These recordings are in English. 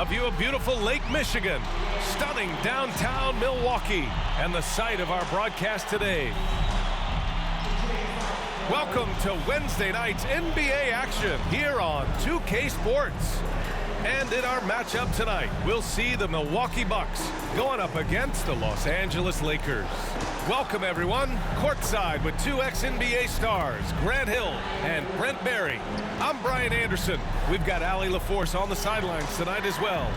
view of beautiful Lake Michigan, stunning downtown Milwaukee, and the site of our broadcast today. Welcome to Wednesday night's NBA action here on 2K Sports. And in our matchup tonight, we'll see the Milwaukee Bucks going up against the Los Angeles Lakers. Welcome, everyone. Courtside with two ex-NBA stars, Grant Hill and Brent Barry. I'm Brian Anderson. We've got Allie LaForce on the sidelines tonight as well.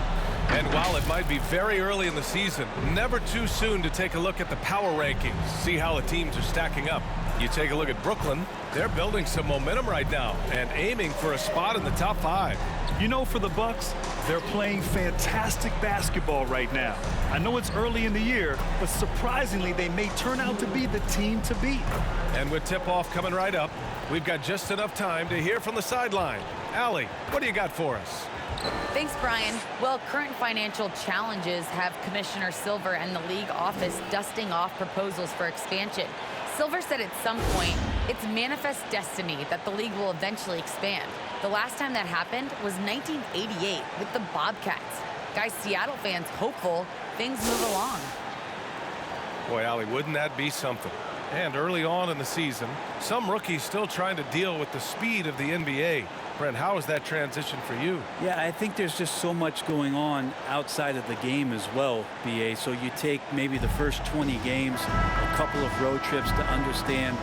And while it might be very early in the season, never too soon to take a look at the power rankings, see how the teams are stacking up. You take a look at Brooklyn, they're building some momentum right now and aiming for a spot in the top 5. You know, for the Bucks, they're playing fantastic basketball right now. I know it's early in the year, but surprisingly, they may turn out to be the team to beat. And with tip-off coming right up, we've got just enough time to hear from the sideline. Allie, what do you got for us? Thanks, Brian. Well, current financial challenges have Commissioner Silver and the league office dusting off proposals for expansion. Silver said at some point, it's manifest destiny that the league will eventually expand. The last time that happened was 1988 with the Bobcats. Guys, Seattle fans hopeful things move along. Boy, Allie, wouldn't that be something? And early on in the season, some rookies still trying to deal with the speed of the NBA. Brent, how is that transition for you? Yeah, I think there's just so much going on outside of the game as well, BA. So you take maybe the first 20 games, a couple of road trips to understand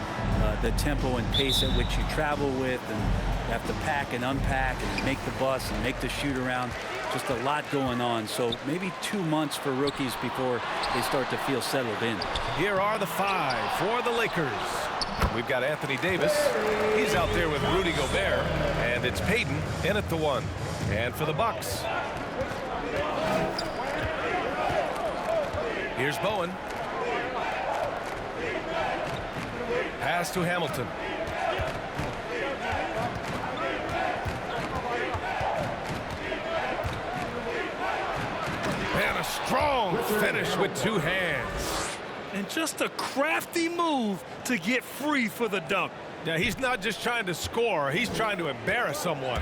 the tempo and pace at which you travel with, and you have to pack and unpack and make the bus and make the shoot around. Just a lot going on. So maybe 2 months for rookies before they start to feel settled in. Here are the 5 for the Lakers. We've got Anthony Davis. He's out there with Rudy Gobert. And it's Payton in at the 1. And for the Bucks, here's Bowen. Pass to Hamilton. And a strong finish with 2 hands. And just a crafty move to get free for the dunk. Now, he's not just trying to score. He's trying to embarrass someone.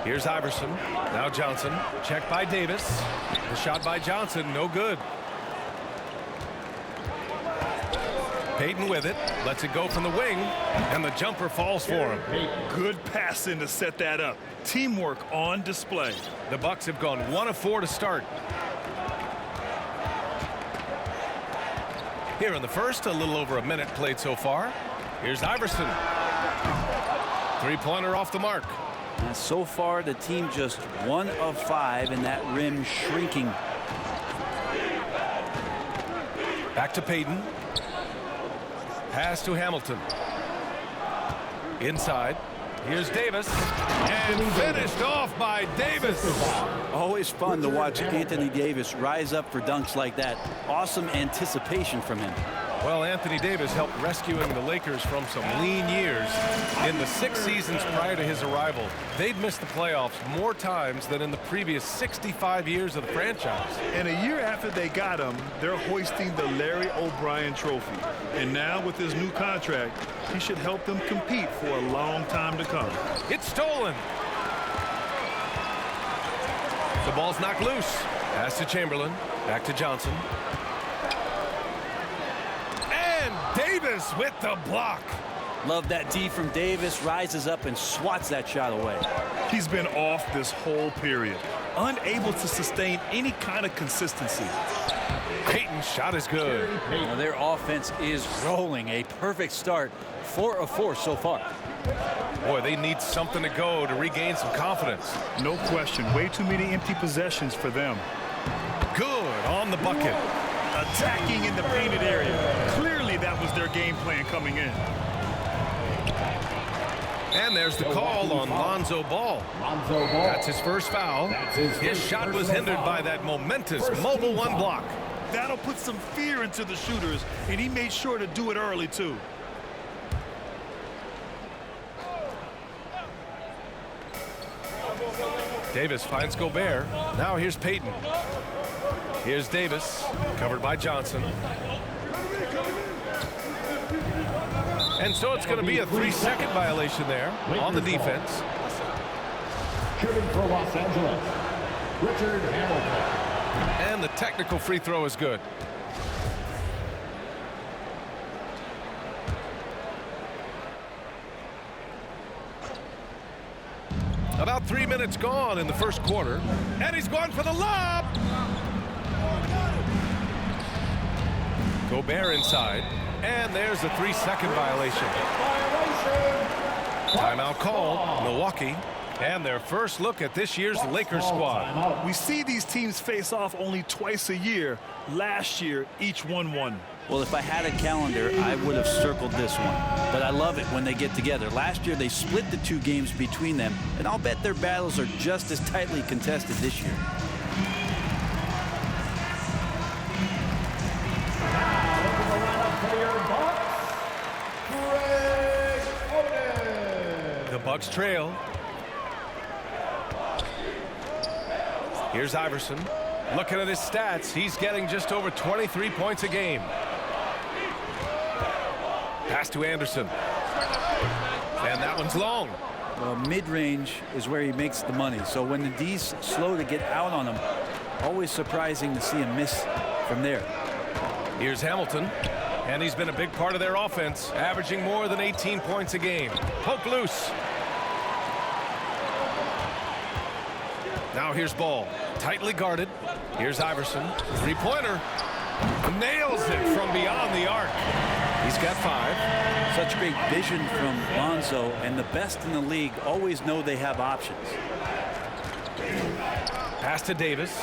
Here's Iverson. Now Johnson. Checked by Davis. The shot by Johnson, no good. Payton with it. Lets it go from the wing. And the jumper falls for him. Good passing to set that up. Teamwork on display. The Bucks have gone 1 of 4 to start. Here in the first, a little over a minute played so far. Here's Iverson. 3-pointer off the mark. And so far, the team just 1 of 5, and that rim shrinking. Back to Payton. Pass to Hamilton. Inside. Here's Davis. And finished off by Davis. Always fun to watch Anthony Davis rise up for dunks like that. Awesome anticipation from him. Well, Anthony Davis helped rescuing the Lakers from some lean years. In the 6 seasons prior to his arrival, they'd missed the playoffs more times than in the previous 65 years of the franchise. And a year after they got him, they're hoisting the Larry O'Brien Trophy. And now with his new contract, he should help them compete for a long time to come. It's stolen. The ball's knocked loose. Pass to Chamberlain. Back to Johnson. Davis with the block. Love that D from Davis. Rises up and swats that shot away. He's been off this whole period. Unable to sustain any kind of consistency. Payton's shot is good. Now their offense is rolling. A perfect start. 4 of 4 so far. Boy, they need something to go to regain some confidence. No question. Way too many empty possessions for them. Good on the bucket. Attacking in the painted area. Clearly that was their game plan coming in. And there's the call on Lonzo Ball. That's his first foul. His shot was hindered by that momentous mobile 1 block. That'll put some fear into the shooters, and he made sure to do it early too. Davis finds Gobert. Now here's Payton. Here's Davis, covered by Johnson. And so it's going to be a 3-second violation there on the defense. Shooting for Los Angeles. Richard Hamilton. And the technical free throw is good. About 3 minutes gone in the first quarter. And he's going for the lob. Gobert inside. And there's a 3-second violation. Timeout called. Milwaukee. And their first look at this year's Lakers squad. We see these teams face off only twice a year. Last year, each won. Well, if I had a calendar, I would have circled this one. But I love it when they get together. Last year, they split the 2 games between them, and I'll bet their battles are just as tightly contested this year. The Bucks trail. Here's Iverson. Looking at his stats, he's getting just over 23 points a game. Pass to Anderson. And that one's long. Well, mid-range is where he makes the money. So when the D's slow to get out on him, always surprising to see him miss from there. Here's Hamilton. And he's been a big part of their offense, averaging more than 18 points a game. Poke loose. Now here's Ball. Tightly guarded. Here's Iverson. Three-pointer. Nails it from beyond the arc. He's got 5. Such great vision from Lonzo, and the best in the league always know they have options. Pass to Davis.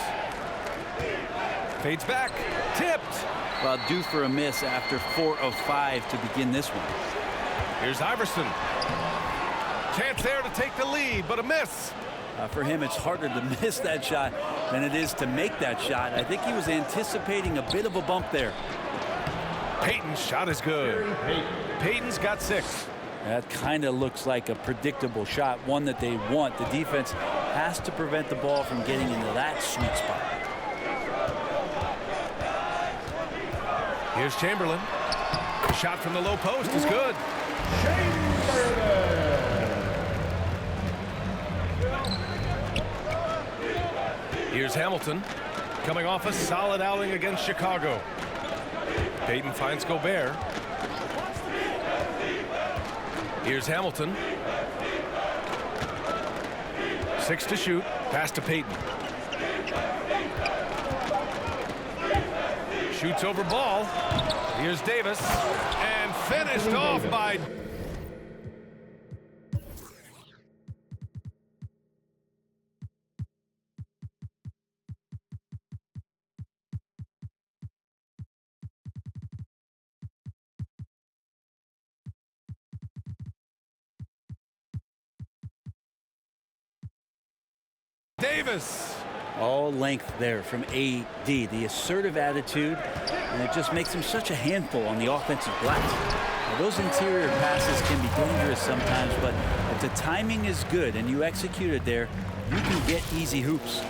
Fades back. Tipped. Well, due for a miss after 4 of 5 to begin this one. Here's Iverson. Chance there to take the lead, but a miss. For him, it's harder to miss that shot than it is to make that shot. I think he was anticipating a bit of a bump there. Payton's shot is good. Payton's got 6. That kind of looks like a predictable shot, one that they want. The defense has to prevent the ball from getting into that sweet spot. Here's Chamberlain. The shot from the low post is good. Here's Hamilton, coming off a solid outing against Chicago. Payton finds Gobert. Here's Hamilton. 6 to shoot. Pass to Payton. Shoots over Ball. Here's Davis. And finished off by... Davis. All length there from AD. The assertive attitude, and it just makes him such a handful on the offensive glass. Now, those interior passes can be dangerous sometimes, but if the timing is good and you execute it there, you can get easy hoops.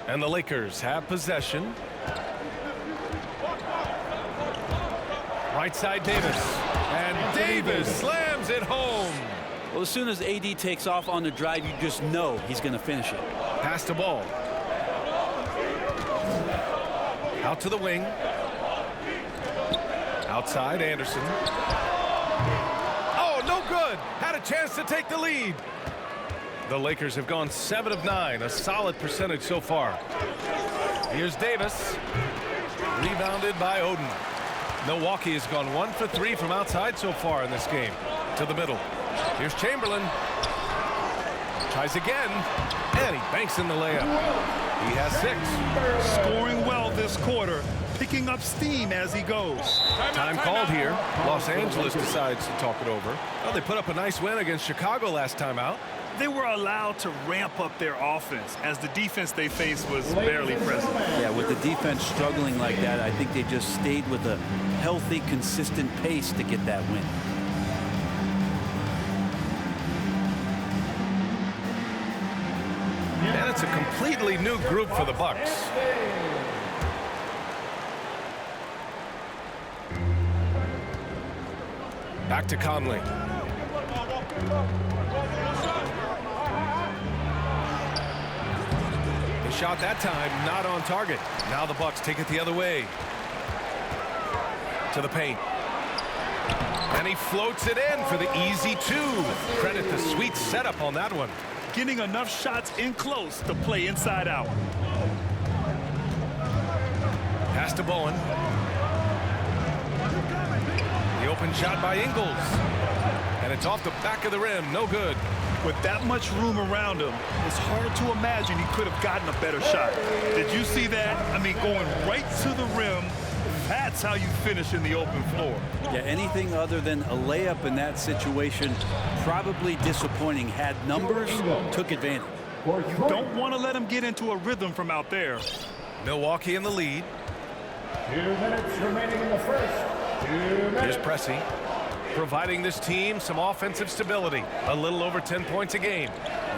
And the Lakers have possession. Right side Davis. And Davis slams it home. Well, as soon as AD takes off on the drive, you just know he's going to finish it. Pass to Ball. Out to the wing. Outside Anderson. Oh, no good. Had a chance to take the lead. The Lakers have gone 7 of 9, a solid percentage so far. Here's Davis. Rebounded by Oden. Milwaukee has gone 1 for 3 from outside so far in this game. To the middle. Here's Chamberlain. Tries again. And he banks in the layup. He has 6. Scoring well this quarter. Picking up steam as he goes. Time called here. Los Angeles decides to talk it over. Well, they put up a nice win against Chicago last time out. They were allowed to ramp up their offense as the defense they faced was barely present. Yeah, with the defense struggling like that, I think they just stayed with a healthy, consistent pace to get that win. And it's a completely new group for the Bucks. Back to Conley. shot that time, not on target. Now the Bucks take it the other way. To the paint. And he floats it in for the easy two. Credit the sweet setup on that one. Getting enough shots in close to play inside out. Pass to Bowen. The open shot by Ingles. And it's off the back of the rim. No good. With that much room around him, it's hard to imagine he could have gotten a better shot. Did you see that? I mean, going right to the rim. That's how you finish in the open floor. Yeah, anything other than a layup in that situation, probably disappointing. Had numbers, took advantage. You don't want to let him get into a rhythm from out there. Milwaukee in the lead. 2 minutes remaining in the first. 2 minutes. Here's Pressey, providing this team some offensive stability. A little over 10 points a game.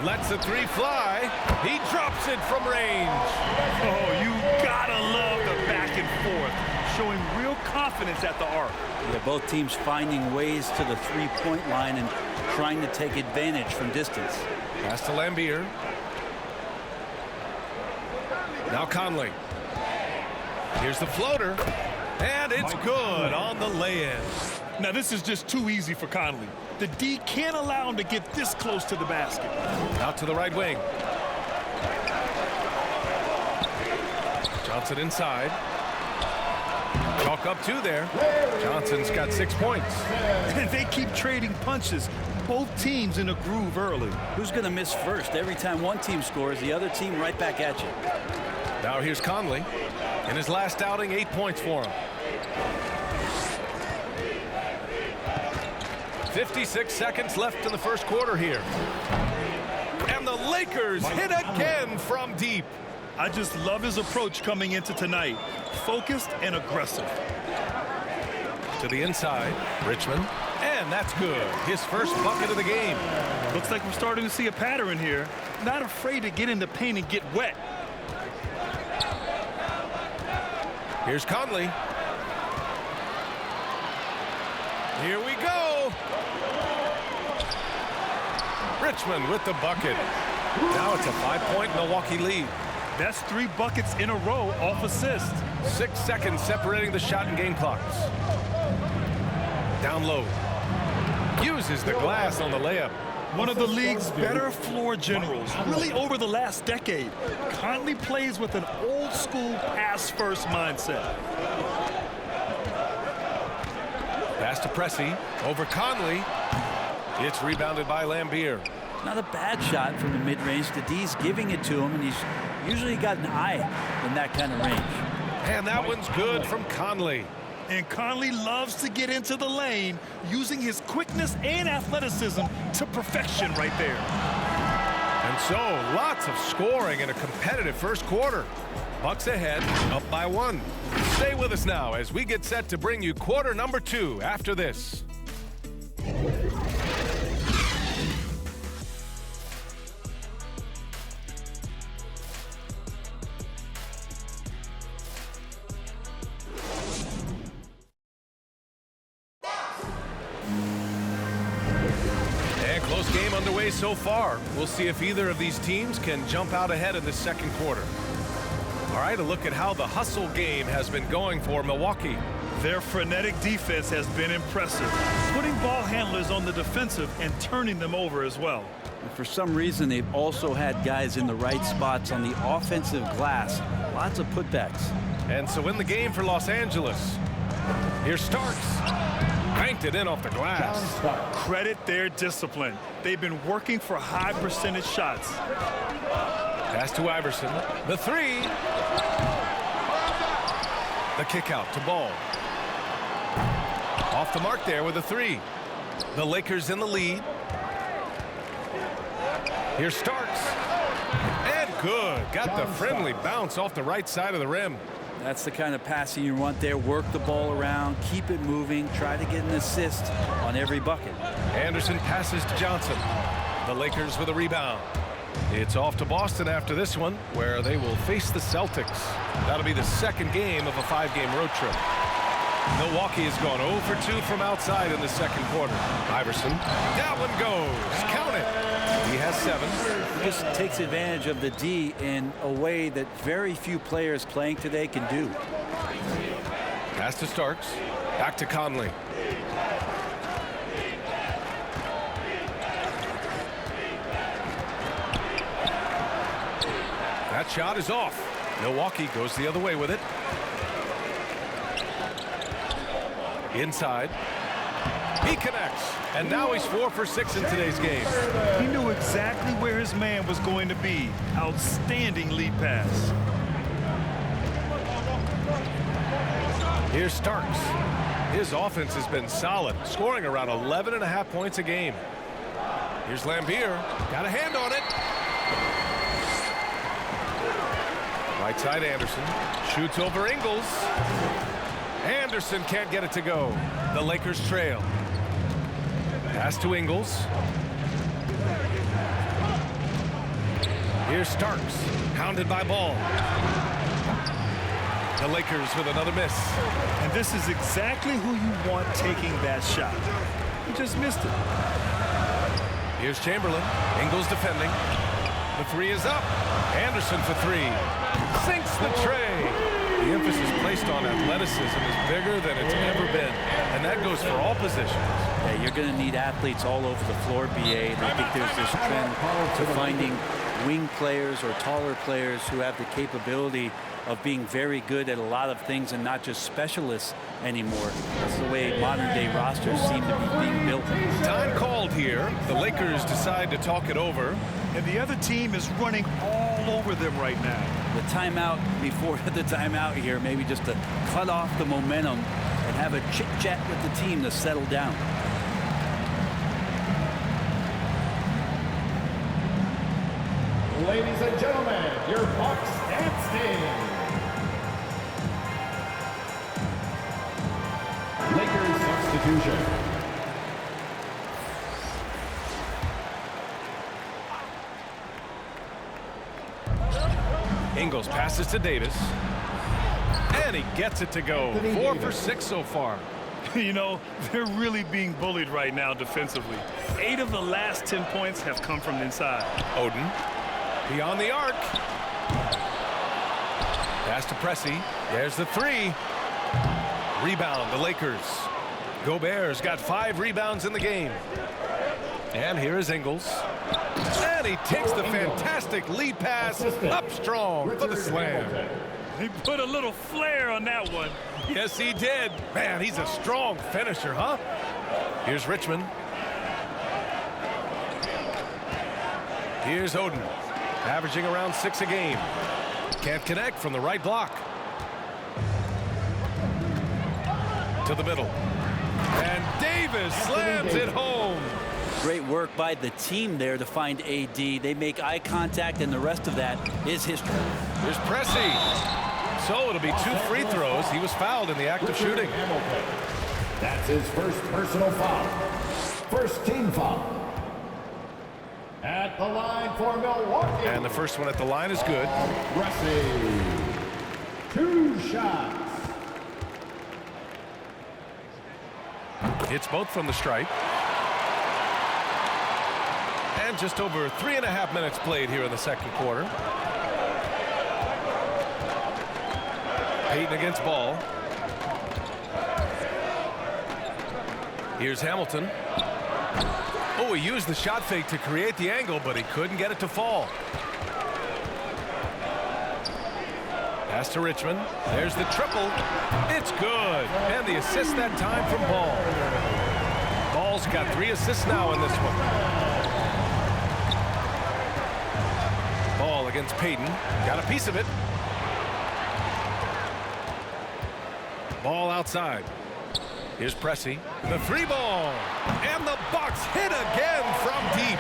Lets the three fly. He drops it from range. Oh, you gotta love the back and forth. Showing real confidence at the arc. Yeah, both teams finding ways to the three-point line and trying to take advantage from distance. Pass to Lambier. Now Conley. Here's the floater. And it's good on the lay-in. Now this is just too easy for Conley. The D can't allow him to get this close to the basket. Out to the right wing. Johnson inside. Chalk up 2 there. Johnson's got 6 points. And they keep trading punches. Both teams in a groove early. Who's going to miss first? Every time one team scores, the other team right back at you. Now here's Conley. In his last outing, 8 points for him. 56 seconds left in the first quarter here. And the Lakers hit again from deep. I just love his approach coming into tonight. Focused and aggressive. To the inside, Richmond. And that's good. His first bucket of the game. Looks like we're starting to see a pattern here. Not afraid to get in the paint and get wet. Here's Conley. Here we go. Richmond with the bucket. Now it's a 5-point Milwaukee lead. That's 3 buckets in a row off assist. 6 seconds separating the shot and game clocks. Down low. Uses the glass on the layup. One of the league's better floor generals, really over the last decade. Conley plays with an old-school pass-first mindset. Pass to Pressey. Over Conley. It's rebounded by Lambier. Not a bad shot from the mid-range. The D's giving it to him, and he's usually got an eye in that kind of range. And that one's good from Conley. And Conley loves to get into the lane, using his quickness and athleticism to perfection right there. And so, lots of scoring in a competitive first quarter. Bucks ahead, up by 1. Stay with us now as we get set to bring you quarter number 2 after this. Close game underway so far. We'll see if either of these teams can jump out ahead in the second quarter. All right, a look at how the hustle game has been going for Milwaukee. Their frenetic defense has been impressive, putting ball handlers on the defensive and turning them over as well. And for some reason, they've also had guys in the right spots on the offensive glass. Lots of putbacks. And so in the game for Los Angeles, here's Starks. Banked it in off the glass. Credit their discipline. They've been working for high percentage shots. Pass to Iverson. The 3. The kick out to Ball. Off the mark there with a 3. The Lakers in the lead. Here's Starks. And good. Got the friendly bounce off the right side of the rim. That's the kind of passing you want there. Work the ball around, keep it moving, try to get an assist on every bucket. Anderson passes to Johnson. The Lakers with a rebound. It's off to Boston after this one, where they will face the Celtics. That'll be the second game of a 5-game road trip. Milwaukee has gone 0 for 2 from outside in the second quarter. Iverson. That one goes. Count it. He has 7. He just takes advantage of the D in a way that very few players playing today can do. Pass to Starks. Back to Conley. That shot is off. Milwaukee goes the other way with it. Inside. He connects. And now he's 4 for 6 in today's game. He knew exactly where his man was going to be. Outstanding lead pass. Here's Starks. His offense has been solid, scoring around 11.5 points a game. Here's Lambier. Got a hand on it. Right side Anderson. Shoots over Ingles. Anderson can't get it to go. The Lakers trail. Pass to Ingles. Here's Starks. Hounded by Ball. The Lakers with another miss. And this is exactly who you want taking that shot. He just missed it. Here's Chamberlain. Ingles defending. The 3 is up. Anderson for 3. Sinks the tray. The emphasis placed on athleticism is bigger than it's ever been. And that goes for all positions. Yeah, you're going to need athletes all over the floor, BA. And I think there's this trend to finding wing players or taller players who have the capability of being very good at a lot of things and not just specialists anymore. That's the way modern-day rosters seem to be being built. Time called here. The Lakers decide to talk it over. And the other team is running all over them right now. The timeout before the timeout here, maybe just to cut off the momentum and have a chit-chat with the team to settle down. Ladies and gentlemen, your Bucks dance team. Lakers substitution. Ingles passes to Davis. And he gets it to go. 4 for 6 so far. You know, they're really being bullied right now defensively. 8 of the last 10 points have come from inside. Oden. Beyond the arc. Pass to Pressey. There's the 3. Rebound, the Lakers. Gobert's got 5 rebounds in the game. And here is Ingles. And he takes the fantastic lead pass up strong for the slam. He put a little flair on that one. Yes, he did. Man, he's a strong finisher, huh? Here's Richmond. Here's Oden, averaging around 6 a game. Can't connect from the right block. To the middle. And Davis slams it home. Great work by the team there to find AD. They make eye contact, and the rest of that is history. Here's Pressey. So it'll be 2 free throws. He was fouled in the act of shooting. That's his first personal foul. First team foul. At the line for Milwaukee. And the first one at the line is good. Pressey. 2 shots. Hits both from the stripe. And just over 3.5 minutes played here in the second quarter. Payton against Ball. Here's Hamilton. Oh, he used the shot fake to create the angle, but he couldn't get it to fall. Pass to Richmond. There's the triple. It's good. And the assist that time from Ball. Ball's got 3 assists now in this one. Ball against Payton. Got a piece of it. Ball outside. Here's Pressey. The 3 ball. And the Bucks hit again from deep.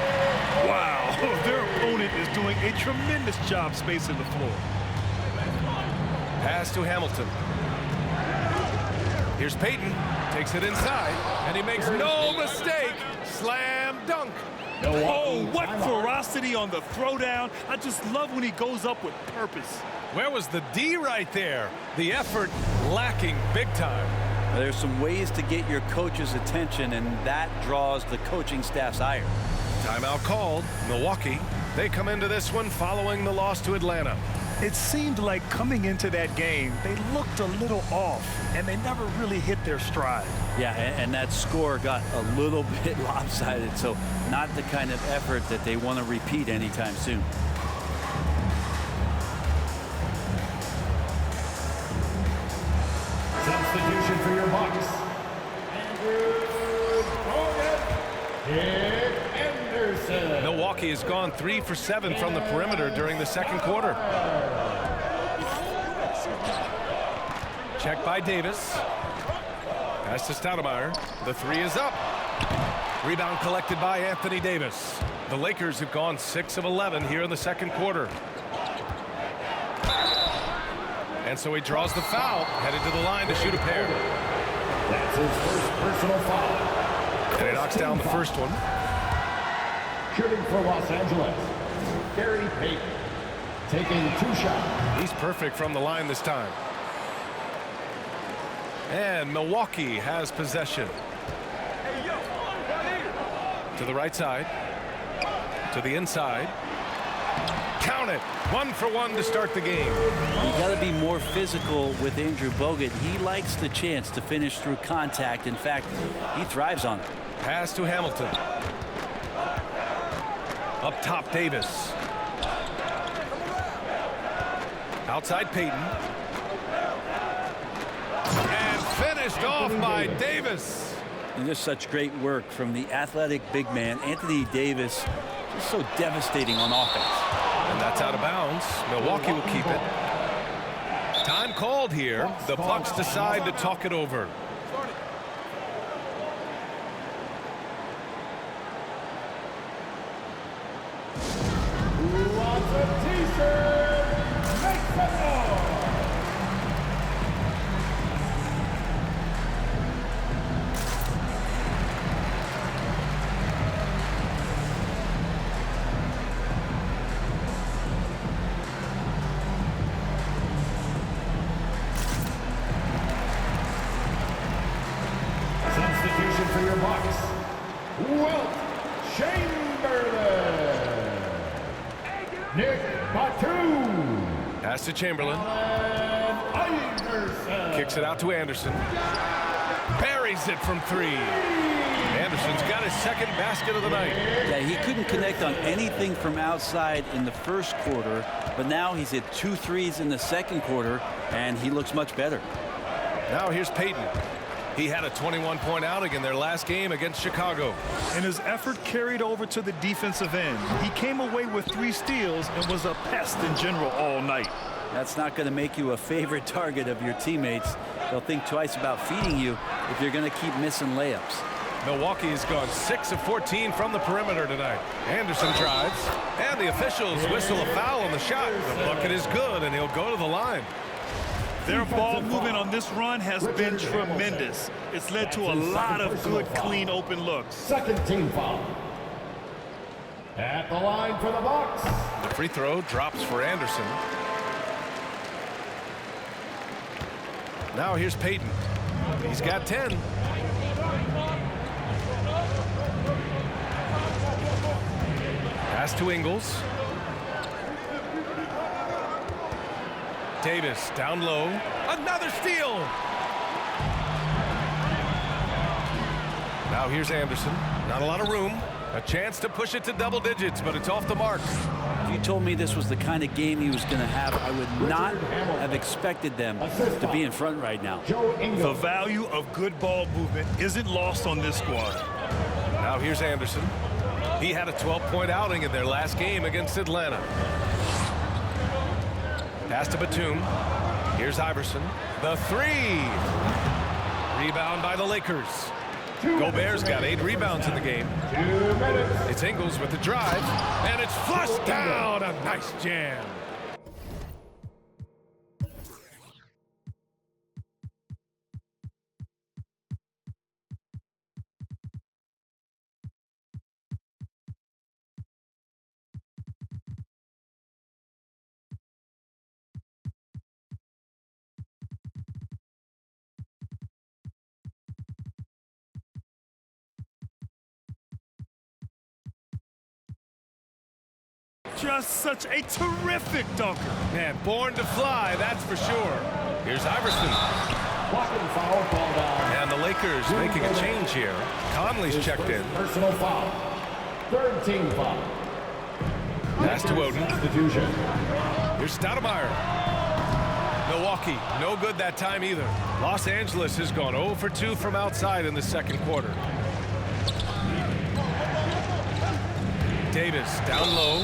Wow, their opponent is doing a tremendous job spacing the floor. Pass to Hamilton. Here's Payton. Takes it inside. And he makes no mistake. Slam dunk. Oh, what ferocity on the throwdown. I just love when he goes up with purpose. Where was the D right there? The effort lacking big time. There's some ways to get your coach's attention, and that draws the coaching staff's ire. Timeout called. Milwaukee. They come into this one following the loss to Atlanta. It seemed like coming into that game, they looked a little off, and they never really hit their stride. Yeah, and that score got a little bit lopsided, so not the kind of effort that they want to repeat anytime soon. Substitution for your Bucks. Andrew Bogut. Nick Anderson. Milwaukee has gone 3 for 7 from the perimeter during the second quarter. Check by Davis. Pass to Stoudemire. The three is up. Rebound collected by Anthony Davis. The Lakers have gone 6 of 11 here in the second quarter. And so he draws the foul, headed to the line to shoot a pair. That's his first personal foul. And he knocks down the first one. Shooting for Los Angeles, Gary Payton. Taking 2 shots. He's perfect from the line this time. And Milwaukee has possession. To the right side. To the inside. Count it. 1 for 1 to start the game. You got to be more physical with Andrew Bogut. He likes the chance to finish through contact. In fact, he thrives on it. Pass to Hamilton. Up top, Davis. Outside Payton. And finished off by Davis. And just such great work from the athletic big man, Anthony Davis. Just so devastating on offense. And that's out of bounds. Milwaukee will keep it. Time called here. The Bucks decide to talk it over. Who wants a t-shirt? Make some noise. Substitution for your Bucks. Wilt Chamberlain. Nick Batum. Pass to Chamberlain. Iverson. Kicks it out to Anderson. Buries it from 3. Anderson's got his second basket of the night. Yeah, he couldn't connect on anything from outside in the first quarter, but now he's hit 2 threes in the second quarter, and he looks much better. Now here's Payton. He had a 21-point outing in their last game against Chicago. And his effort carried over to the defensive end. He came away with 3 steals and was a pest in general all night. That's not going to make you a favorite target of your teammates. They'll think twice about feeding you if you're going to keep missing layups. Milwaukee has gone 6 of 14 from the perimeter tonight. Anderson drives, and the officials whistle a foul on the shot. The bucket is good, and he'll go to the line. Their ball movement on this run has been tremendous. It's led to a lot of good, clean, open looks. Second team foul. At the line for the Bucks. The free throw drops for Anderson. Now here's Payton. He's got 10. Pass to Ingles. Davis down low. Another steal. Now here's Anderson. Not a lot of room. A chance to push it to double digits, but it's off the mark. If you told me this was the kind of game he was going to have, I would not have expected them to be in front right now. The value of good ball movement isn't lost on this squad. Now here's Anderson. He had a 12-point outing in their last game against Atlanta. Pass to Batum. Here's Iverson. The 3. Rebound by the Lakers. Gobert's got 8 rebounds in the game. It's Ingles with the drive, and it's flushed down. A nice jam. Just such a terrific dunker. Man, born to fly, that's for sure. Here's Iverson. Blocking foul called on. And the Lakers making a change here. Conley's checked in. Personal foul. Third team foul. Pass to Oden. Substitution. Here's Stoudemire. Milwaukee, no good that time either. Los Angeles has gone 0 for 2 from outside in the second quarter. Davis down low.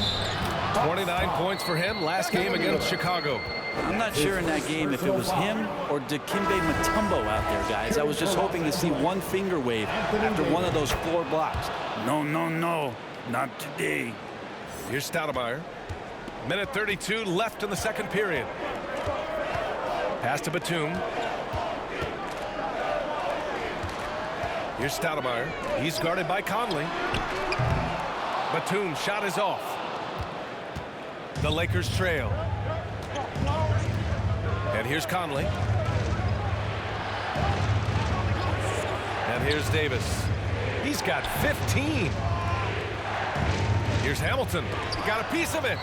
29 points for him last game against Chicago. I'm not sure in that game if it was him or Dikembe Mutombo out there, guys. I was just hoping to see one finger wave after one of those 4 blocks. No, no, no, not today. Here's Stoudemire. Minute 32 left in the second period. Pass to Batum. Here's Stoudemire. He's guarded by Conley. Batum shot is off. The Lakers trail. And here's Conley. And here's Davis. He's got 15. Here's Hamilton. Got a piece of it.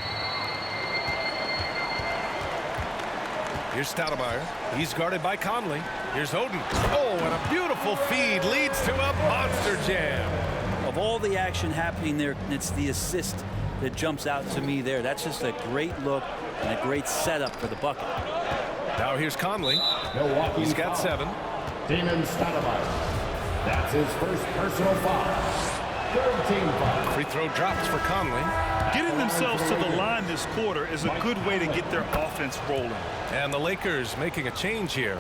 Here's Stoudemire. He's guarded by Conley. Here's Oden. Oh, and a beautiful feed leads to a monster jam. Of all the action happening there, it's the assist that jumps out to me there. That's just a great look and a great setup for the bucket. Now here's Conley. Milwaukee He's got foul. 7. Damon Stoudemire. That's his first personal foul. Third team foul. Free throw drops for Conley. Getting themselves to the line this quarter is a good way to get their offense rolling. And the Lakers making a change here.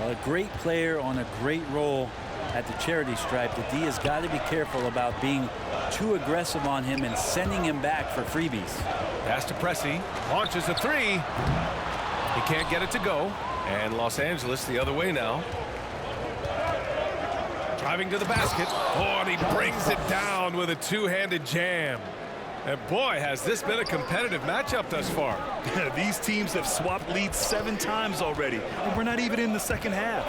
A great player on a great role at the charity stripe. The D has got to be careful about being too aggressive on him and sending him back for freebies. Pass to Pressey. Launches a 3. He can't get it to go. And Los Angeles the other way now. Driving to the basket. Oh, and he brings it down with a two-handed jam. And boy, has this been a competitive matchup thus far. These teams have swapped leads 7 times already, and we're not even in the second half.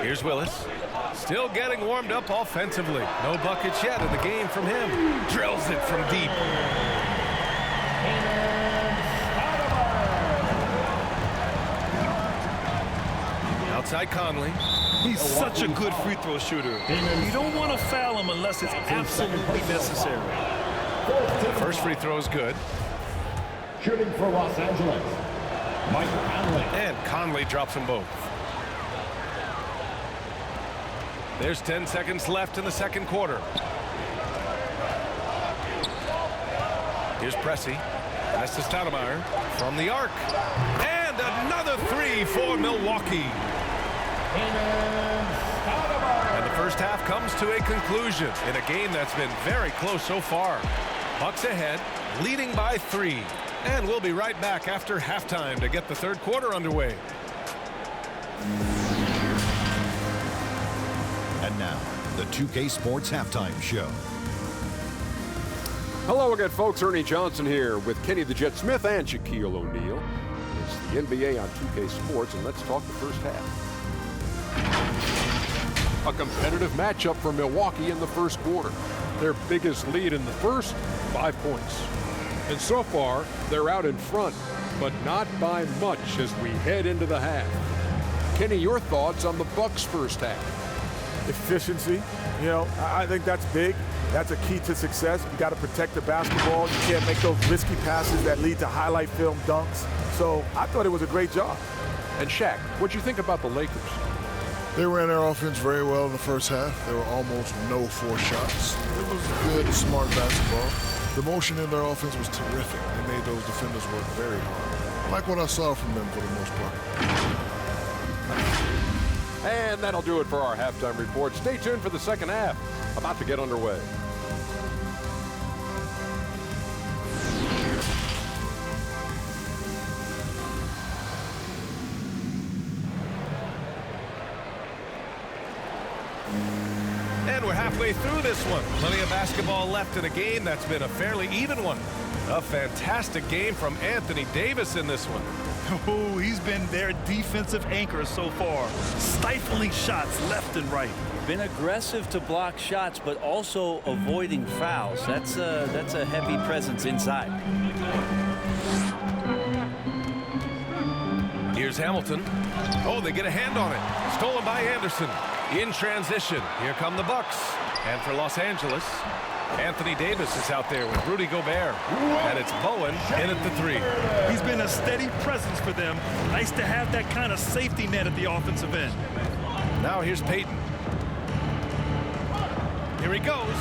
Here's Willis. Still getting warmed up offensively. No buckets yet in the game from him. Drills it from deep. Outside Conley. He's such a good free throw shooter. You don't want to foul him unless it's absolutely necessary. First free throw is good. Shooting for Los Angeles. Mike Conley. And Conley drops them both. There's 10 seconds left in the second quarter. Here's Pressey. Pass to Stoudemire from the arc. And another 3 for Milwaukee. And the first half comes to a conclusion in a game that's been very close so far. Bucks ahead, leading by 3. And we'll be right back after halftime to get the third quarter underway. And now, the 2K Sports Halftime Show. Hello again, folks. Ernie Johnson here with Kenny the Jet Smith and Shaquille O'Neal. It's the NBA on 2K Sports, and let's talk the first half. A competitive matchup for Milwaukee in the first quarter. Their biggest lead in the first, 5 points. And so far, they're out in front, but not by much as we head into the half. Kenny, your thoughts on the Bucks' first half? Efficiency, I think that's big. That's a key to success. You got to protect the basketball. You can't make those risky passes that lead to highlight film dunks. So I thought it was a great job. And Shaq, what'd you think about the Lakers? They ran their offense very well in the first half. There were almost no forced shots. It was good, smart basketball. The motion in their offense was terrific. They made those defenders work very hard. I like what I saw from them for the most part. And that'll do it for our halftime report. Stay tuned for the second half. About to get underway. And we're halfway through this one. Plenty of basketball left in a game that's been a fairly even one. A fantastic game from Anthony Davis in this one. Oh, he's been their defensive anchor so far. Stifling shots left and right. been aggressive to block shots, but also avoiding fouls. That's a heavy presence inside. Here's Hamilton. Oh, they get a hand on it. Stolen by Anderson. In transition. Here come the Bucks. And for Los Angeles, Anthony Davis is out there with Rudy Gobert. And it's Bowen in at the 3. He's been a steady presence for them. Nice to have that kind of safety net at the offensive end. Now here's Payton. Here he goes.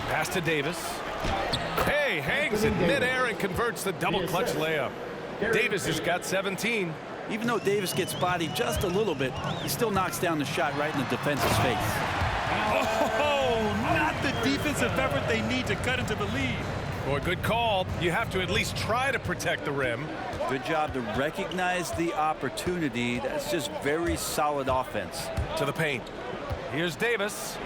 Pass to Davis. Hey, hangs in midair and converts the double clutch layup. Davis has got 17. Even though Davis gets bodied just a little bit, he still knocks down the shot right in the defense's face. Oh, not the defensive effort they need to cut into the lead. Boy, good call. You have to at least try to protect the rim. Good job to recognize the opportunity. That's just very solid offense. To the paint. Here's Davis.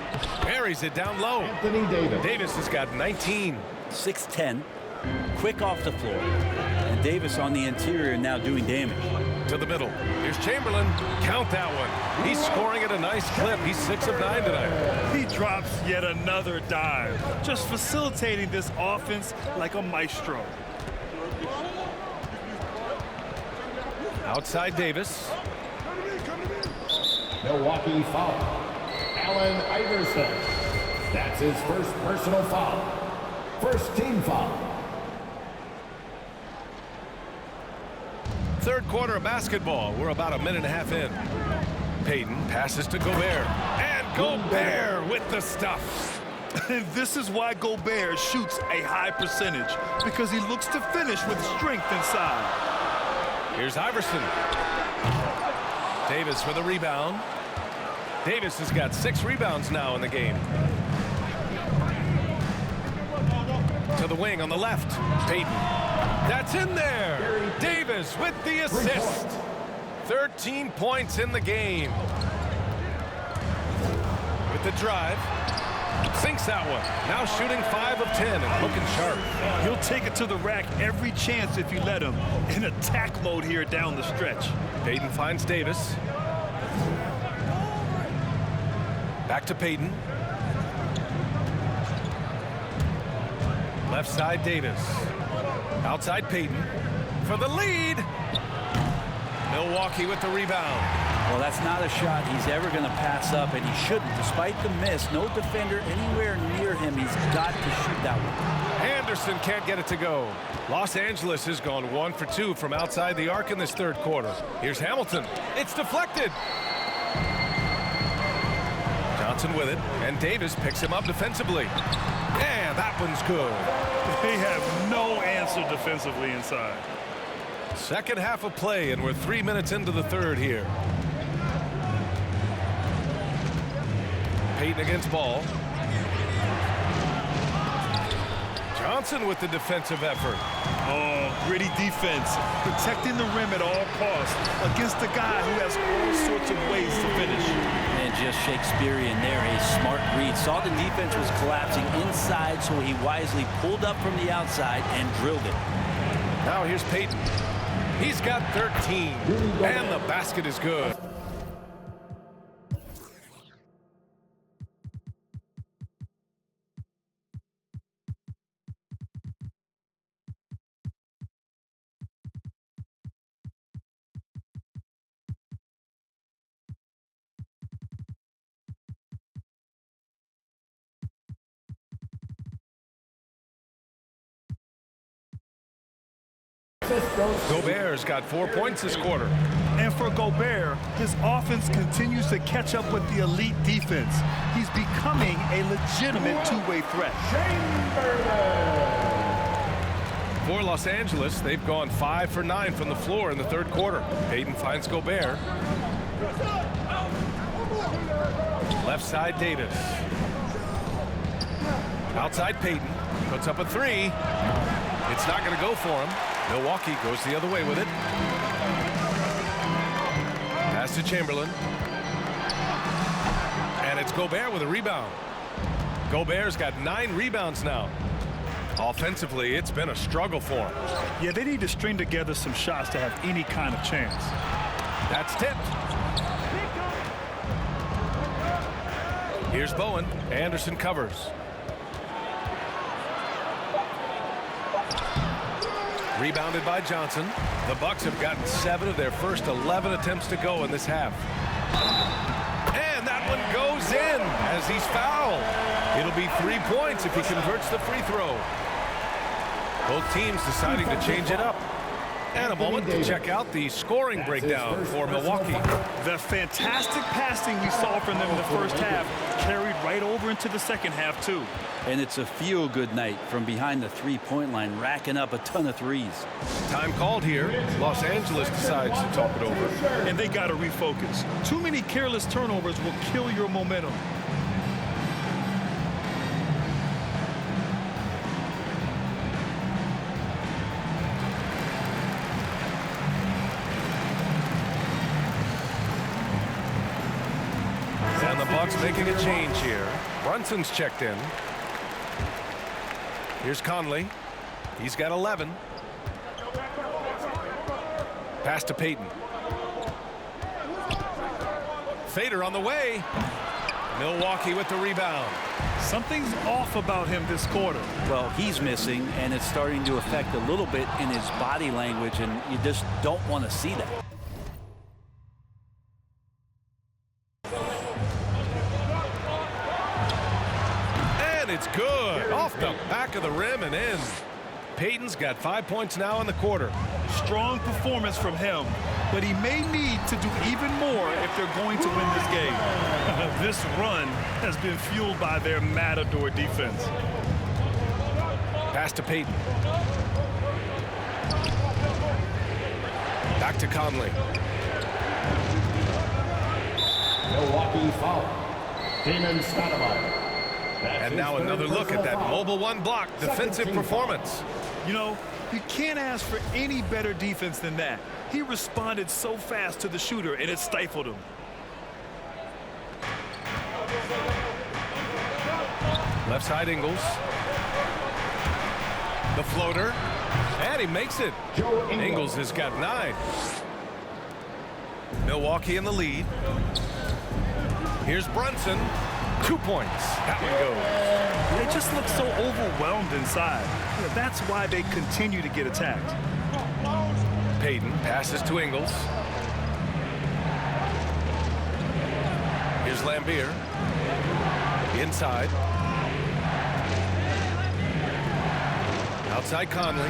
Buries it down low. Anthony Davis. Davis has got 19. 6'10", quick off the floor. And Davis on the interior now doing damage. To the middle. Here's Chamberlain. Count that one. He's scoring at a nice clip. He's 6 of 9 tonight. He drops yet another dime, just facilitating this offense like a maestro. Outside Davis. Milwaukee foul. Allen Iverson. That's his first personal foul. First team foul. Third quarter of basketball. We're about a minute and a half in. Payton passes to Gobert. And Gobert with the stuff. And this is why Gobert shoots a high percentage, because he looks to finish with strength inside. Here's Iverson. Davis for the rebound. Davis has got 6 rebounds now in the game. To the wing on the left. Payton. That's in there. Davis with the assist. 13 points in the game. With the drive. Sinks that one. Now shooting 5 of 10 and looking sharp. He'll take it to the rack every chance if you let him. In attack mode here down the stretch. Payton finds Davis. Back to Payton. Left side Davis. Outside Payton for the lead. Milwaukee with the rebound. Well, that's not a shot he's ever going to pass up, and he shouldn't. Despite the miss, no defender anywhere near him. He's got to shoot that one. Anderson can't get it to go. Los Angeles has gone 1 for 2 from outside the arc in this third quarter. Here's Hamilton. It's deflected. Johnson with it, and Davis picks him up defensively. And that one's good. They have no answer defensively inside. Second half of play, and we're 3 minutes into the third here. Payton against Ball. Johnson with the defensive effort. Oh, gritty defense, protecting the rim at all costs against a guy who has all sorts of ways to finish. And just Shakespearean there, a smart read. Saw the defense was collapsing inside, so he wisely pulled up from the outside and drilled it. Now here's Payton. He's got 13, and the basket is good. Gobert's got 4 points this quarter. And for Gobert, his offense continues to catch up with the elite defense. He's becoming a legitimate two-way threat. For Los Angeles, they've gone 5 for 9 from the floor in the third quarter. Payton finds Gobert. Left side, Davis. Outside, Payton. Puts up a 3. It's not going to go for him. Milwaukee goes the other way with it. Pass to Chamberlain. And it's Gobert with a rebound. Gobert's got 9 rebounds now. Offensively, it's been a struggle for him. Yeah, they need to string together some shots to have any kind of chance. That's tipped. Here's Bowen. Anderson covers. Rebounded by Johnson. The Bucks have gotten 7 of their first 11 attempts to go in this half. And that one goes in as he's fouled. It'll be 3 points if he converts the free throw. Both teams deciding to change it up. And a moment to check out the scoring breakdown for Milwaukee. The fantastic passing we saw from them in the first half carried right over into the second half, too. And it's a feel-good night from behind the three-point line, racking up a ton of threes. Time called here. Los Angeles decides to talk it over. And they got to refocus. Too many careless turnovers will kill your momentum. And the Bucks making a change here. Brunson's checked in. Here's Conley. He's got 11. Pass to Payton. Fader on the way. Milwaukee with the rebound. Something's off about him this quarter. Well, he's missing, and it's starting to affect a little bit in his body language, and you just don't want to see that. It's good. Off the back of the rim and in. Payton's got 5 points now in the quarter. Strong performance from him, but he may need to do even more if they're going to win this game. This run has been fueled by their matador defense. Pass to Payton. Back to Conley. Milwaukee foul. Damon Stoudemire. And now another look at that mobile one block defensive performance. You know, you can't ask for any better defense than that. He responded so fast to the shooter, and it stifled him. Left side Ingles. The floater. And he makes it. Ingles has got 9. Milwaukee in the lead. Here's Brunson. 2 points. That one goes. They just look so overwhelmed inside. That's why they continue to get attacked. Payton passes to Ingles. Here's Lambier. Inside. Outside Conley.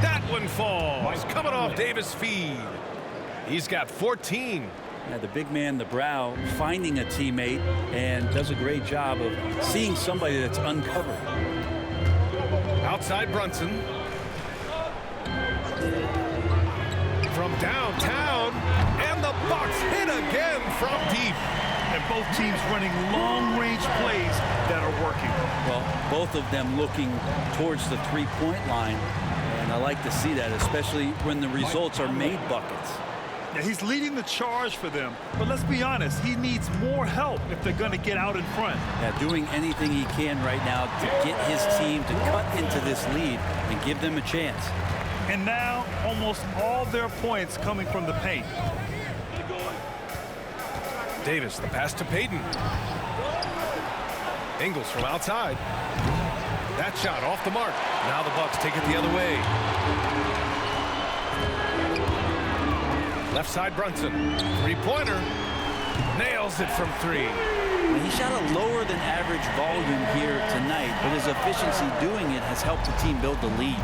That one falls. Coming off Davis' feed. He's got 14. Yeah, the big man, the Brow, finding a teammate and does a great job of seeing somebody that's uncovered. Outside Brunson. From downtown. And the Bucks hit again from deep. And both teams running long-range plays that are working. Well, both of them looking towards the three-point line. And I like to see that, especially when the results are made buckets. Yeah, he's leading the charge for them, but let's be honest, he needs more help if they're going to get out in front. Yeah, doing anything he can right now to get his team to cut into this lead and give them a chance. And now, almost all their points coming from the paint. Davis, the pass to Payton. Ingles from outside. That shot off the mark. Now the Bucks take it the other way. Left side Brunson. Three-pointer. Nails it from 3. He shot a lower than average volume here tonight, but his efficiency doing it has helped the team build the lead.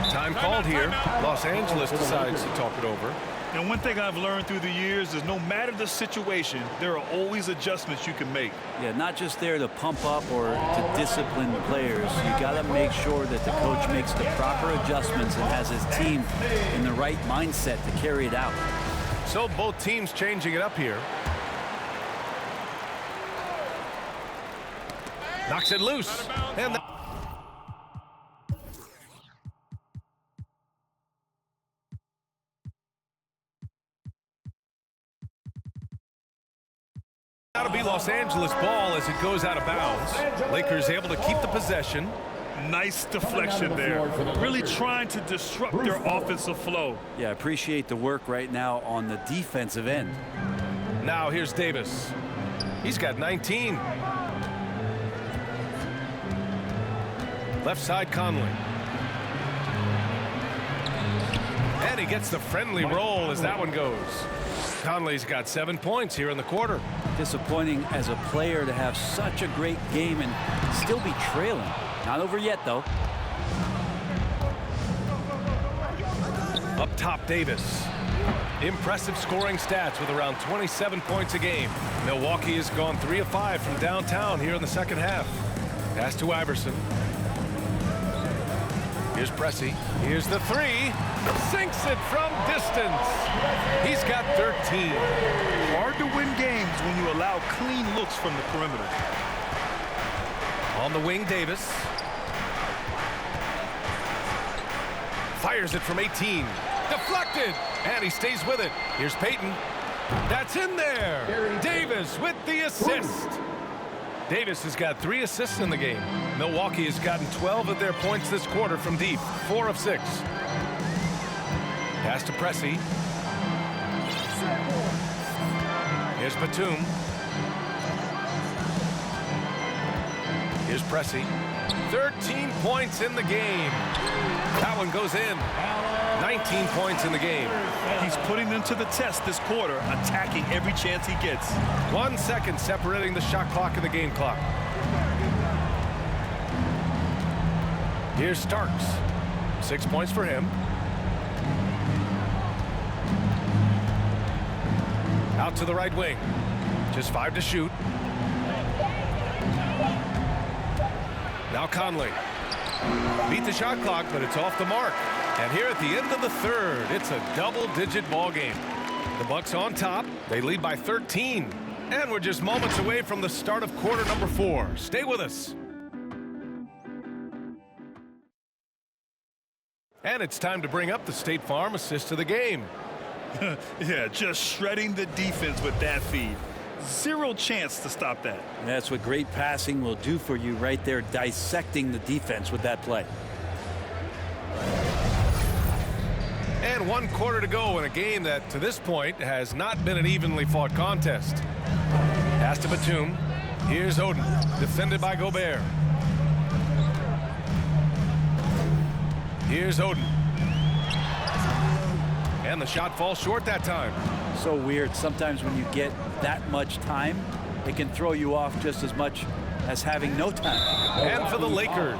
Time called here. Los Angeles decides to talk it over. And one thing I've learned through the years is no matter the situation, there are always adjustments you can make. Yeah, not just there to pump up or to discipline the players. You got to make sure that the coach makes the proper adjustments and has his team in the right mindset to carry it out. So both teams changing it up here. Knocks it loose. And that'll be Los Angeles ball as it goes out of bounds. Lakers able to keep the possession. Nice deflection there. Really trying to disrupt their offensive flow. Yeah, appreciate the work right now on the defensive end. Now here's Davis. He's got 19. Left side, Conley. And he gets the friendly roll as that one goes. Conley's got 7 points here in the quarter. Disappointing as a player to have such a great game and still be trailing. Not over yet, though. Up top, Davis. Impressive scoring stats with around 27 points a game. Milwaukee has gone 3 of 5 from downtown here in the second half. Pass to Iverson. Here's Pressey. Here's the three. Sinks it from distance. He's got 13. Hard to win games when you allow clean looks from the perimeter. On the wing, Davis. Fires it from 18. Deflected. And he stays with it. Here's Payton. That's in there. Davis with the assist. Davis has got 3 assists in the game. Milwaukee has gotten 12 of their points this quarter from deep. 4 of 6. Pass to Pressey. Here's Batum. Here's Pressey. 13 points in the game. That one goes in. 19 points in the game. He's putting them to the test this quarter, attacking every chance he gets. 1 second separating the shot clock and the game clock. Here's Starks. 6 points for him. Out to the right wing. Just 5 to shoot. Now Conley. Beat the shot clock, but it's off the mark. And here at the end of the third, it's a double-digit ball game. The Bucks on top. They lead by 13. And we're just moments away from the start of quarter number 4. Stay with us. And it's time to bring up the State Farm assist of the game. Yeah, just shredding the defense with that feed. Zero chance to stop that. That's what great passing will do for you right there, dissecting the defense with that play. And 1 quarter to go in a game that, to this point, has not been an evenly fought contest. Pass to Batum. Here's Oden, defended by Gobert. Here's Oden. And the shot falls short that time. So weird. Sometimes when you get that much time, it can throw you off just as much as having no time. And for the Lakers,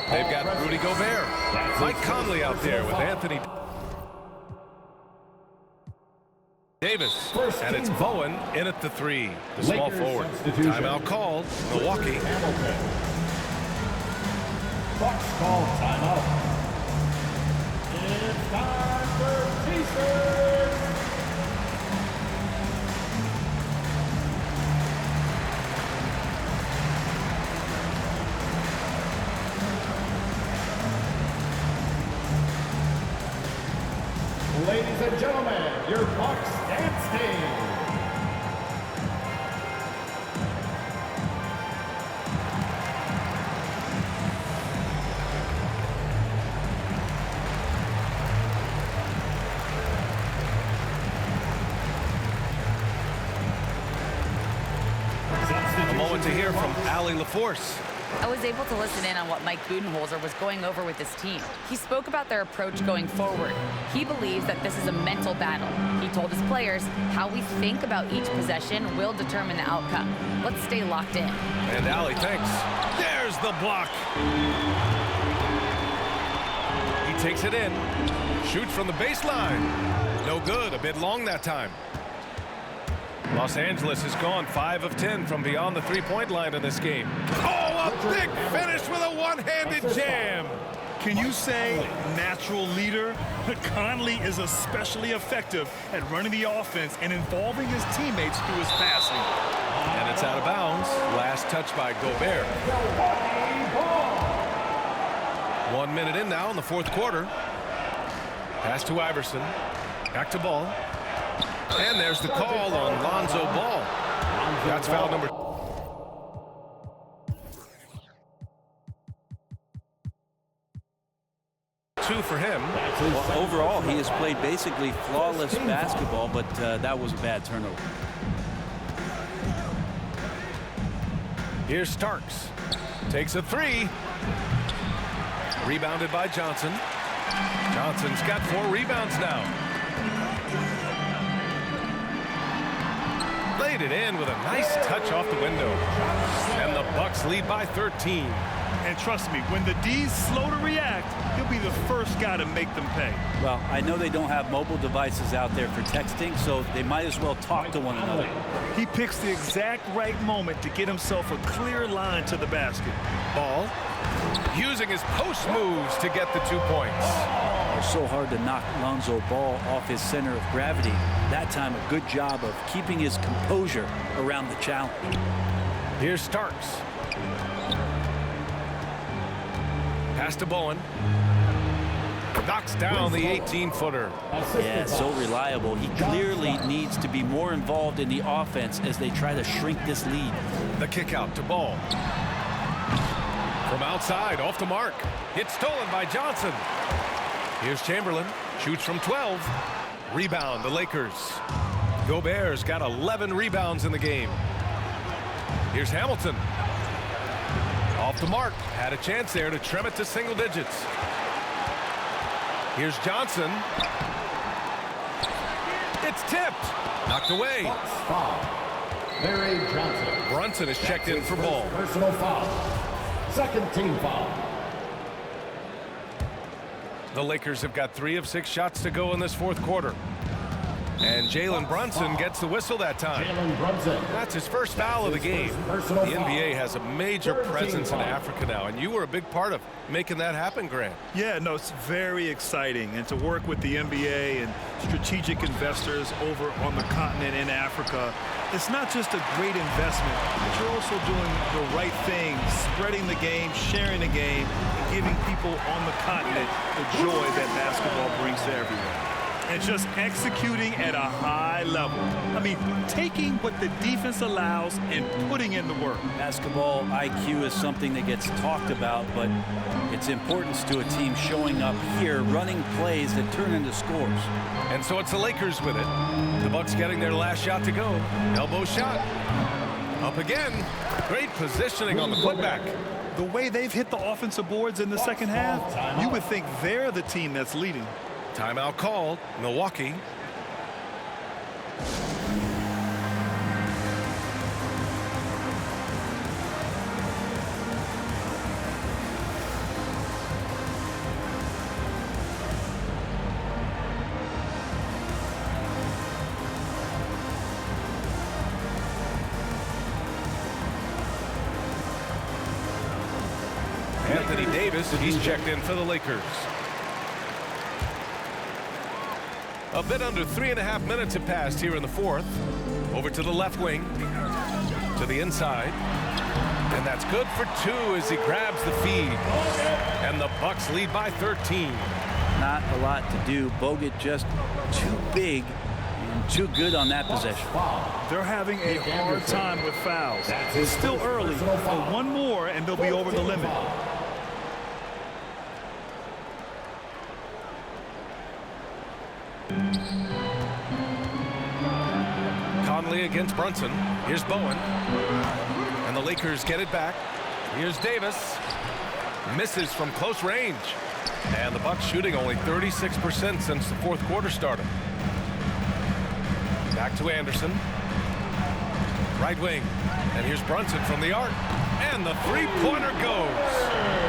they've got Rudy Gobert. Mike Conley out there with Anthony Davis. And it's Bowen in at the 3. The small forward. Timeout called. Milwaukee. Bucks call timeout. It's time for T-shirts. Ladies and gentlemen, your Bucks dance team. A moment to hear from Allie LaForce. I was able to listen in on what Mike Budenholzer was going over with his team. He spoke about their approach going forward. He believes that this is a mental battle. He told his players how we think about each possession will determine the outcome. Let's stay locked in. And Allie thinks. There's the block. He takes it in. Shoots from the baseline. No good. A bit long that time. Los Angeles has gone 5 of 10 from beyond the three-point line in this game. Oh, a big finish with a one-handed jam. Can you say natural leader? Conley is especially effective at running the offense and involving his teammates through his passing. And it's out of bounds. Last touch by Gobert. 1 minute in now in the fourth quarter. Pass to Iverson. Back to Ball. And there's the call on Lonzo Ball. That's foul number 2 for him. Well, overall, he has played basically flawless basketball, but that was a bad turnover. Here's Starks. Takes a three. Rebounded by Johnson. Johnson's got 4 rebounds now. Laid it in with a nice touch off the window. And the Bucks lead by 13. And trust me, when the D's slow to react, he'll be the first guy to make them pay. Well, I know they don't have mobile devices out there for texting, so they might as well talk to one another. He picks the exact right moment to get himself a clear line to the basket. Ball. Using his post moves to get the 2 points. It's so hard to knock Lonzo Ball off his center of gravity. That time, a good job of keeping his composure around the challenge. Here's Starks. Pass to Bowen. Knocks down the 18-footer. Yeah, so reliable. He clearly needs to be more involved in the offense as they try to shrink this lead. The kick out to Ball. From outside, off the mark. It's stolen by Johnson. Here's Chamberlain. Shoots from 12. Rebound, the Lakers. Gobert's got 11 rebounds in the game. Here's Hamilton. Off the mark. Had a chance there to trim it to single digits. Here's Johnson. It's tipped. Knocked away. Larry Johnson. Brunson is checked in for Ball. Personal foul. Second team foul. The Lakers have got 3 of 6 shots to go in this 4th quarter. And Jalen Brunson gets the whistle that time. Jalen Brunson. That's his first foul of the game. The NBA has a major presence in Africa now, and you were a big part of making that happen, Grant. Yeah, no, it's very exciting. And to work with the NBA and strategic investors over on the continent in Africa, it's not just a great investment, but you're also doing the right thing, spreading the game, sharing the game, and giving people on the continent the joy that basketball brings to everyone. And just executing at a high level. I mean, taking what the defense allows and putting in the work. Basketball IQ is something that gets talked about, but its importance to a team showing up here, running plays that turn into scores. And so it's the Lakers with it. The Bucks getting their last shot to go. Elbow shot. Up again. Great positioning on the putback. The way they've hit the offensive boards in the second half, you would think they're the team that's leading. Timeout called. Milwaukee. Anthony Davis, he's checked in for the Lakers. A bit under 3.5 minutes have passed here in the 4th. Over to the left wing. To the inside. And that's good for 2 as he grabs the feed. And the Bucks lead by 13. Not a lot to do. Bogut just too big and too good on that possession. They're having a hard time with fouls. It's still early, but one more and they'll be over the limit. Conley against Brunson. Here's Bowen. And the Lakers get it back. Here's Davis. Misses from close range. And the Bucks shooting only 36% since the 4th quarter started. Back to Anderson. Right wing. And here's Brunson from the arc. And the three-pointer goes.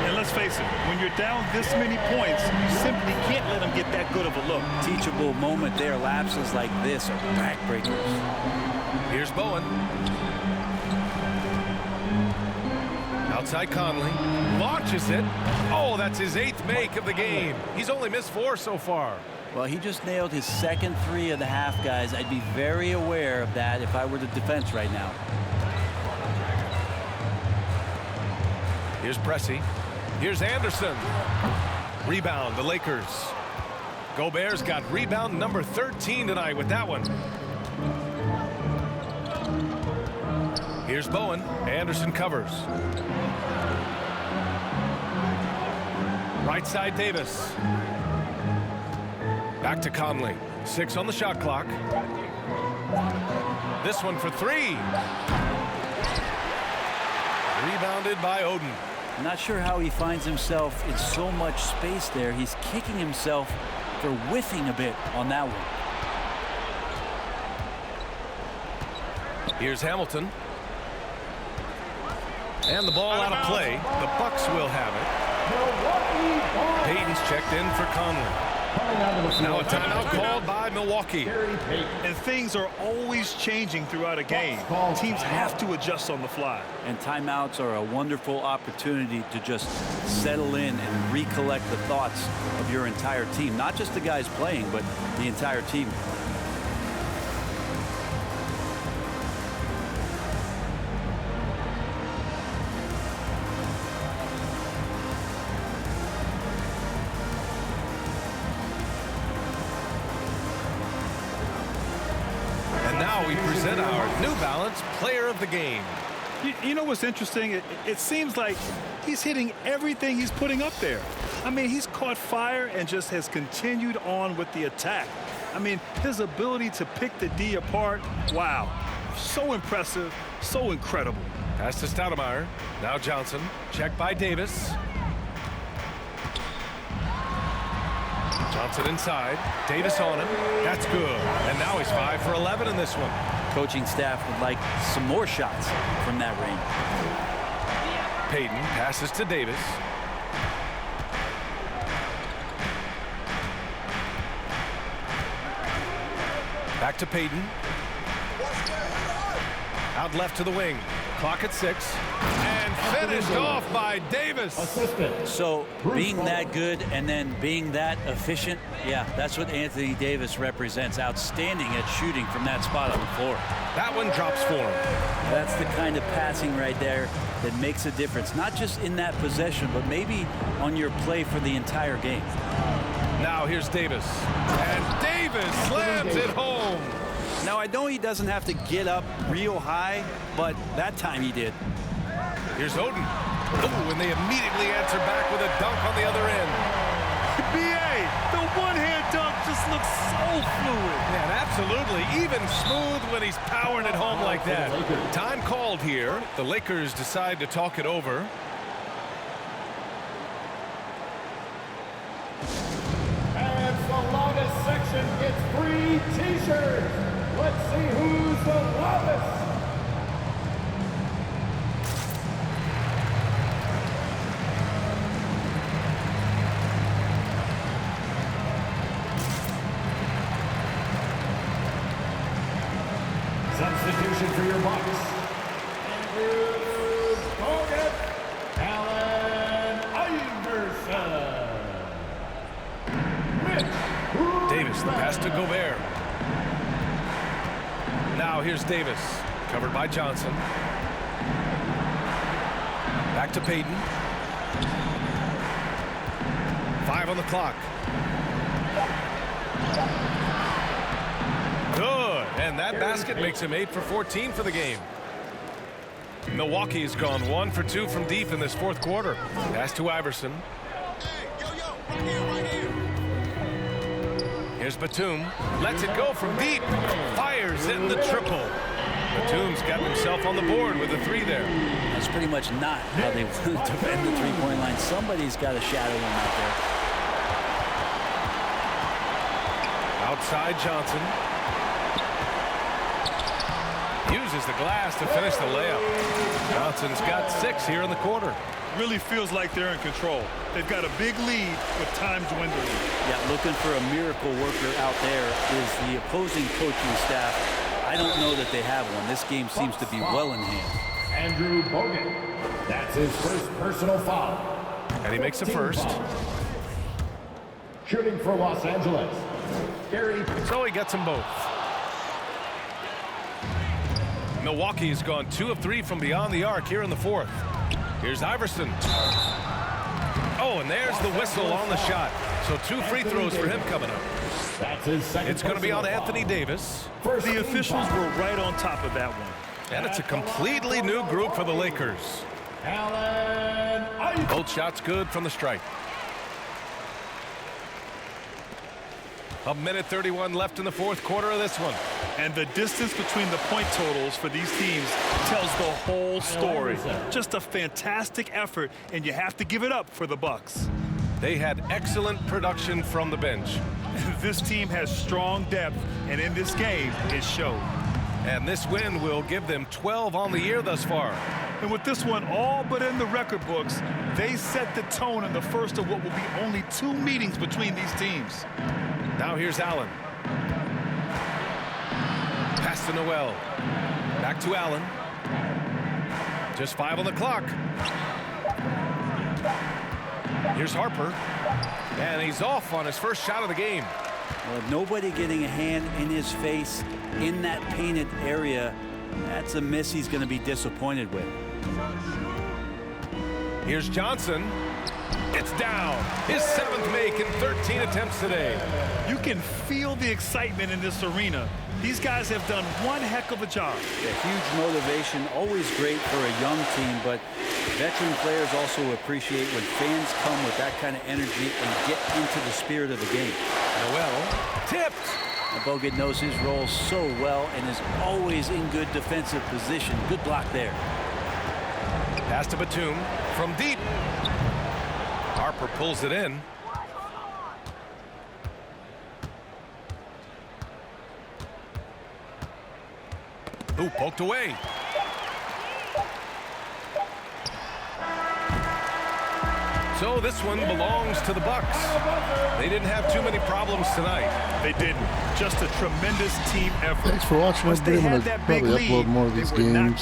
And let's face it, when you're down this many points, you simply can't let them get that good of a look. Teachable moment there. Lapses like this are backbreakers. Here's Bowen. Outside Conley. Launches it. Oh, that's his 8th make of the game. He's only missed 4 so far. Well, he just nailed his second 3 of the half, guys. I'd be very aware of that if I were the defense right now. Here's Pressey. Here's Anderson. Rebound, the Lakers. Gobert's got rebound number 13 tonight with that one. Here's Bowen. Anderson covers. Right side Davis. Back to Conley. 6 on the shot clock. This one for 3. Rebounded by Oden. I'm not sure how he finds himself in so much space there. He's kicking himself for whiffing a bit on that one. Here's Hamilton. And the ball out of play. The Bucks will have it. Payton's checked in for Conley. Now a timeout called by Milwaukee. And things are always changing throughout a game. Teams have to adjust on the fly. And timeouts are a wonderful opportunity to just settle in and recollect the thoughts of your entire team. Not just the guys playing, but the entire team. We present our New Balance Player of the Game. You know what's interesting? It seems like he's hitting everything he's putting up there. I mean, he's caught fire and just has continued on with the attack. I mean, his ability to pick the D apart, wow. So impressive, so incredible. Pass to Stoudemire. Now Johnson. Check by Davis. Johnson inside. Davis on him. That's good. And now he's 5 for 11 in this one. Coaching staff would like some more shots from that range. Payton passes to Davis. Back to Payton. Out left to the wing. Clock at 6. And finished off by Davis. So being that good and then being that efficient, yeah, that's what Anthony Davis represents. Outstanding at shooting from that spot on the floor. That one drops for him. That's the kind of passing right there that makes a difference. Not just in that possession, but maybe on your play for the entire game. Now here's Davis. And Davis slams it home. Now, I know he doesn't have to get up real high, but that time he did. Here's Oden. Oh, and they immediately answer back with a dunk on the other end. B.A., the one-hand dunk just looks so fluid. Man, absolutely. Even smooth when he's powering it home like that. Time called here. The Lakers decide to talk it over. And the longest section gets free T-shirts. Let's see who's the longest. Substitution for your Bucks. Andrew Bogut, Allen Iverson. Davis, the pass to Gobert. Now here's Davis, covered by Johnson. Back to Payton. 5 on the clock. Good, and that basket makes him 8 for 14 for the game. Milwaukee's gone 1 for 2 from deep in this fourth quarter. Pass to Iverson. Here's Batum. Lets it go from deep. Fires in the triple. Batum's got himself on the board with a 3 there. That's pretty much not how they want to defend the three-point line. Somebody's got to shadow him out there. Outside Johnson. Uses the glass to finish the layup. Johnson's got 6 here in the quarter. Really feels like they're in control. They've got a big lead with time dwindling. Yeah, looking for a miracle worker out there is the opposing coaching staff. I don't know that they have one. This game seems to be well in hand. Andrew Bogut. That's his first personal foul. And he makes the first. Shooting for Los Angeles. Gary. So he gets them both. Milwaukee's gone 2 of 3 from beyond the arc here in the fourth. Here's Iverson. Oh, and there's the whistle on the shot. So 2 free throws for him coming up. That's his second. It's going to be on Anthony Davis. The officials were right on top of that one. And it's a completely new group for the Lakers. Allen. Both shots good from the stripe. 1:31 left in the fourth quarter of this one. And the distance between the point totals for these teams tells the whole story. Just a fantastic effort, and you have to give it up for the Bucks. They had excellent production from the bench. This team has strong depth, and in this game, it showed. And this win will give them 12 on the year thus far. And with this one all but in the record books, they set the tone in the first of what will be only 2 meetings between these teams. Now here's Allen. Pass to Noel. Back to Allen. Just 5 on the clock. Here's Harper. And he's off on his first shot of the game. Well, nobody getting a hand in his face in that painted area, that's a miss he's going to be disappointed with. Here's Johnson. It's down. His 7th make in 13 attempts today. You can feel the excitement in this arena. These guys have done one heck of a job. Yeah, huge motivation, always great for a young team, but veteran players also appreciate when fans come with that kind of energy and get into the spirit of the game. Noel tipped. Bogut knows his role so well and is always in good defensive position. Good block there. Pass to Batum from deep. Harper pulls it in. Ooh, poked away. So this one belongs to the Bucks. They didn't have too many problems tonight. They didn't. Just a tremendous team effort. Thanks for watching, everybody. I'm going to probably upload more of these games.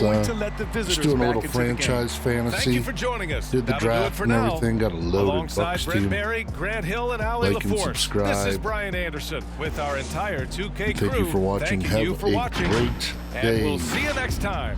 Just doing a little franchise fantasy. Thank you for joining us. Did the draft and everything. Got a loaded Bucks Brent team. Berry, Grant Hill, and Ali Like and LaForce. subscribe. This is Brian Anderson with our entire 2K crew. Thank you for watching. Thank Have you for a watching. great And day. we'll see you next time.